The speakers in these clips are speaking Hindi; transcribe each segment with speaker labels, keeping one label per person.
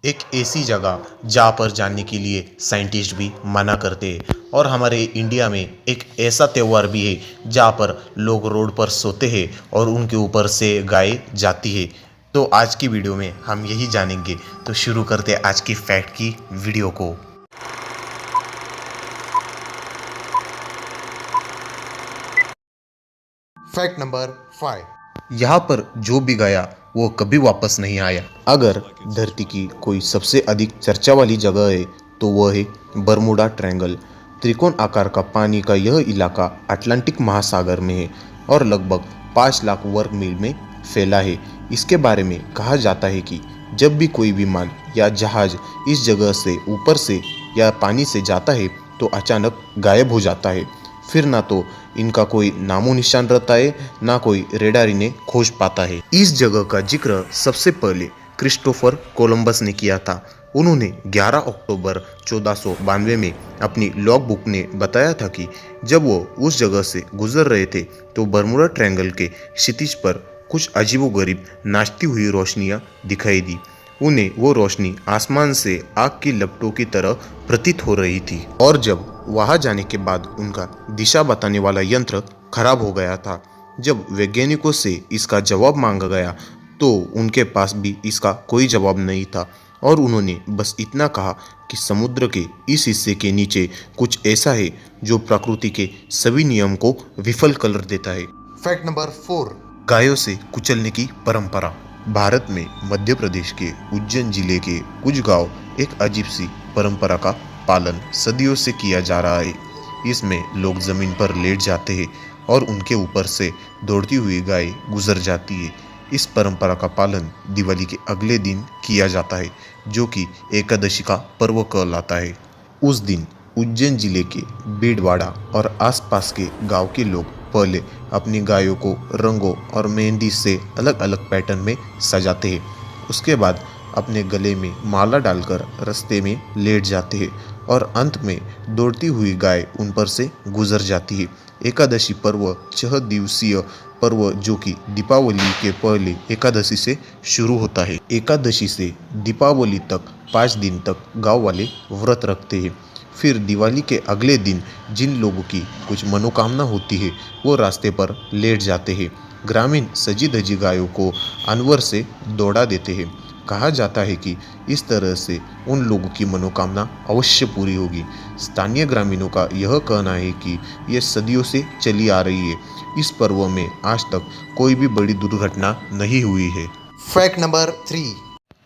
Speaker 1: एक ऐसी जगह जहाँ पर जाने के लिए साइंटिस्ट भी मना करते हैं। और हमारे इंडिया में एक ऐसा त्यौहार भी है जहाँ पर लोग रोड पर सोते हैं और उनके ऊपर से गाय जाती है। तो आज की वीडियो में हम यही जानेंगे। तो शुरू करते हैं आज की फैक्ट की वीडियो को।
Speaker 2: Fact number 5।
Speaker 1: यहाँ पर जो भी गया वो कभी वापस नहीं आया। अगर धरती की कोई सबसे अधिक चर्चा वाली जगह है तो वह है बरमुडा ट्रायंगल। त्रिकोण आकार का पानी का यह इलाका अटलांटिक महासागर में है और लगभग 5 लाख वर्ग मील में फैला है। इसके बारे में कहा जाता है कि जब भी कोई विमान या जहाज इस जगह से ऊपर से या पानी से जाता है तो अचानक गायब हो जाता है। फिर ना तो इनका कोई नामो निशान रहता है, ना कोई रेडार इन्हें खोज पाता है। इस जगह का जिक्र सबसे पहले क्रिस्टोफर कोलंबस ने किया था। उन्होंने 11 अक्टूबर 1492 में अपनी लॉग बुक ने बताया था कि जब वो उस जगह से गुजर रहे थे तो बरमुडा ट्रायंगल के क्षितिज पर कुछ अजीबोगरीब नाचती हुई रोशनियां दिखाई दी। उन्हें वो रोशनी आसमान से आग की लपटों की तरह प्रतीत हो रही थी और जब वहां जाने के बाद उनका दिशा बताने वाला यंत्र खराब हो गया था। जब वैज्ञानिकों से इसका जवाब मांगा गया तो उनके पास भी इसका कोई जवाब नहीं था और उन्होंने बस इतना कहा कि समुद्र के इस हिस्से के नीचे कुछ ऐसा है जो प्रकृति के सभी नियम को विफल कर देता है।
Speaker 2: Fact number 4।
Speaker 1: गायों से कुचलने की परंपरा। भारत में मध्य प्रदेश के उज्जैन जिले के कुछ गांव एक अजीब सी परंपरा का पालन सदियों से किया जा रहा है। इसमें लोग जमीन पर लेट जाते हैं और उनके ऊपर से दौड़ती हुई गाय गुजर जाती है। इस परंपरा का पालन दिवाली के अगले दिन किया जाता है जो कि एकादशी का पर्व कहलाता है। उस दिन उज्जैन जिले के भीलवाड़ा और आसपास के गांव के लोग पहले अपनी गायों को रंगों और मेहंदी से अलग अलग पैटर्न में सजाते हैं। उसके बाद अपने गले में माला डालकर रास्ते में लेट जाते हैं और अंत में दौड़ती हुई गाय उन पर से गुजर जाती है। एकादशी पर्व 6 दिवसीय पर्व जो कि दीपावली के पहले एकादशी से शुरू होता है। एकादशी से दीपावली तक 5 दिन तक गांव वाले व्रत रखते हैं। फिर दिवाली के अगले दिन जिन लोगों की कुछ मनोकामना होती है वो रास्ते पर लेट जाते हैं। ग्रामीण सजी धजी गायों को अनवर से दौड़ा देते हैं। कहा जाता है कि इस तरह से उन लोगों की मनोकामना अवश्य पूरी होगी। स्थानीय ग्रामीणों का यह कहना है कि यह सदियों से चली आ रही है। इस पर्व में आज तक कोई भी बड़ी दुर्घटना नहीं हुई है।
Speaker 2: Fact number 3।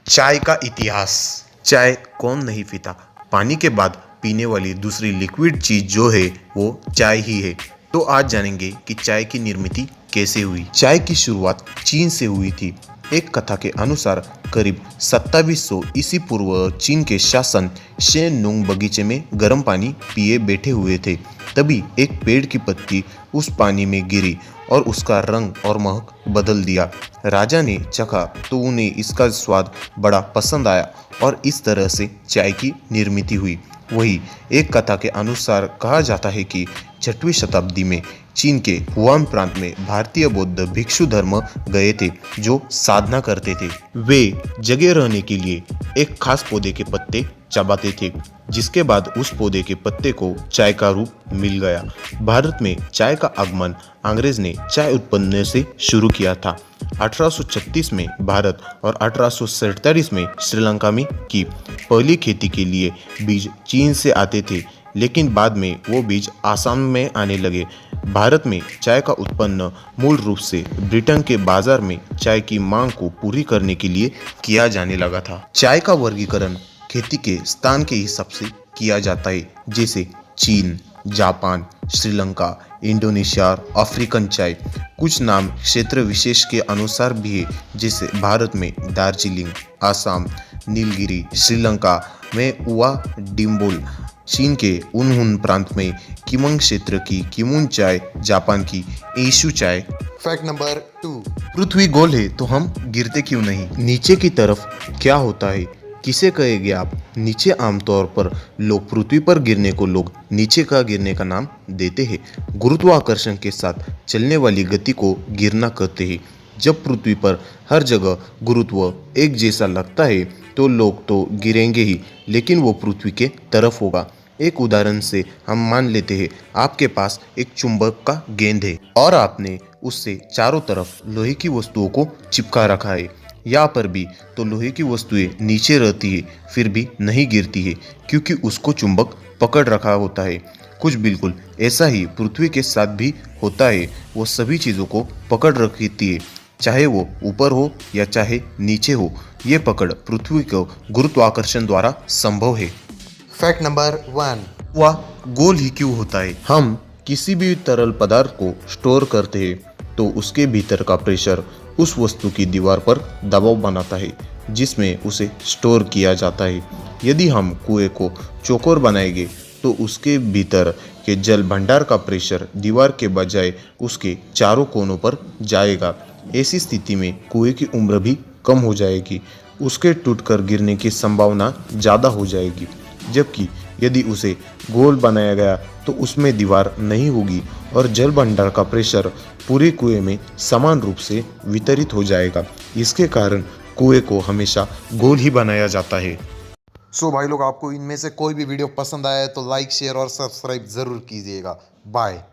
Speaker 1: चाय का इतिहास। चाय कौन नहीं पीता। पानी के बाद पीने वाली दूसरी लिक्विड चीज जो है वो चाय ही है। तो आज जानेंगे कि चाय की निर्मित कैसे हुई। चाय की शुरुआत चीन से हुई थी। एक कथा के अनुसार करीब 2700 ईसा पूर्व चीन के शासक शेन नुंग बगीचे में गर्म पानी पिए बैठे हुए थे। तभी एक पेड़ की पत्ती उस पानी में गिरी और उसका रंग और महक बदल दिया। राजा ने चखा तो उन्हें इसका स्वाद बड़ा पसंद आया और इस तरह से चाय की निर्मित हुई। वही एक कथा के अनुसार कहा जाता है कि 6वीं शताब्दी में चीन के हुआन प्रांत में भारतीय बौद्ध भिक्षु धर्म गए थे जो साधना करते थे। वे जगह रहने के लिए एक खास पौधे के पत्ते चबाते थे जिसके बाद उस पौधे के पत्ते को चाय का रूप मिल गया। भारत में चाय का आगमन अंग्रेज ने चाय उत्पन्न से शुरू किया था। 1836 में भारत और 1847 में श्रीलंका में की पहली खेती के लिए बीज चीन से आते थे, लेकिन बाद में वो बीज आसाम में आने लगे। भारत में चाय का उत्पन्न मूल रूप से ब्रिटेन के बाजार में चाय की मांग को पूरी करने के लिए किया जाने लगा था। चाय का वर्गीकरण खेती के स्थान के हिसाब से किया जाता है, जैसे चीन, जापान, श्रीलंका, इंडोनेशिया और अफ्रीकन चाय। कुछ नाम क्षेत्र विशेष के अनुसार भी है, जैसे भारत में दार्जिलिंग, आसाम, नीलगिरी, श्रीलंका में उवा डिम्बोल, चीन के उनहुन प्रांत में किमंग क्षेत्र की किमुन चाय, जापान की एशु चाय।
Speaker 2: Fact number 2।
Speaker 1: पृथ्वी गोल है तो हम गिरते क्यों नहीं। नीचे की तरफ क्या होता है किसे कहेंगे आप। नीचे आमतौर पर लोग पृथ्वी पर गिरने को लोग नीचे का गिरने का नाम देते हैं। गुरुत्वाकर्षण के साथ चलने वाली गति को गिरना कहते हैं। जब पृथ्वी पर हर जगह गुरुत्व एक जैसा लगता है तो लोग तो गिरेंगे ही, लेकिन वो पृथ्वी के तरफ होगा। एक उदाहरण से हम मान लेते हैं आपके पास एक चुंबक का गेंद है और आपने उससे चारों तरफ लोहे की वस्तुओं को चिपका रखा है। यहाँ पर भी तो लोहे की वस्तुएं नीचे रहती है, फिर भी नहीं गिरती है क्योंकि उसको चुंबक पकड़ रखा होता है। कुछ बिल्कुल ऐसा ही पृथ्वी के साथ भी होता है। वो सभी चीज़ों को पकड़ रखती है, चाहे वो ऊपर हो या चाहे नीचे हो। ये पकड़ पृथ्वी को गुरुत्वाकर्षण द्वारा संभव है।
Speaker 2: Fact number 1.
Speaker 1: वह गोल ही क्यों होता है? हम किसी भी तरल पदार्थ को स्टोर करते हैं तो उसके भीतर का प्रेशर उस वस्तु की दीवार पर दबाव बनाता है जिसमें उसे स्टोर किया जाता है। यदि हम कुएं को चौकोर बनाएंगे तो उसके भीतर के जल भंडार का प्रेशर दीवार के बजाय उसके चारों कोनों पर जाएगा। ऐसी स्थिति में कुएं की उम्र भी कम हो जाएगी, उसके टूटकर गिरने की संभावना ज़्यादा हो जाएगी। जबकि यदि उसे गोल बनाया गया तो उसमें दीवार नहीं होगी और जल भंडार का प्रेशर पूरे कुएं में समान रूप से वितरित हो जाएगा। इसके कारण कुएं को हमेशा गोल ही बनाया जाता है।
Speaker 2: सो भाई लोग, आपको इनमें से कोई भी वीडियो पसंद आया तो लाइक, शेयर और सब्सक्राइब ज़रूर कीजिएगा। बाय।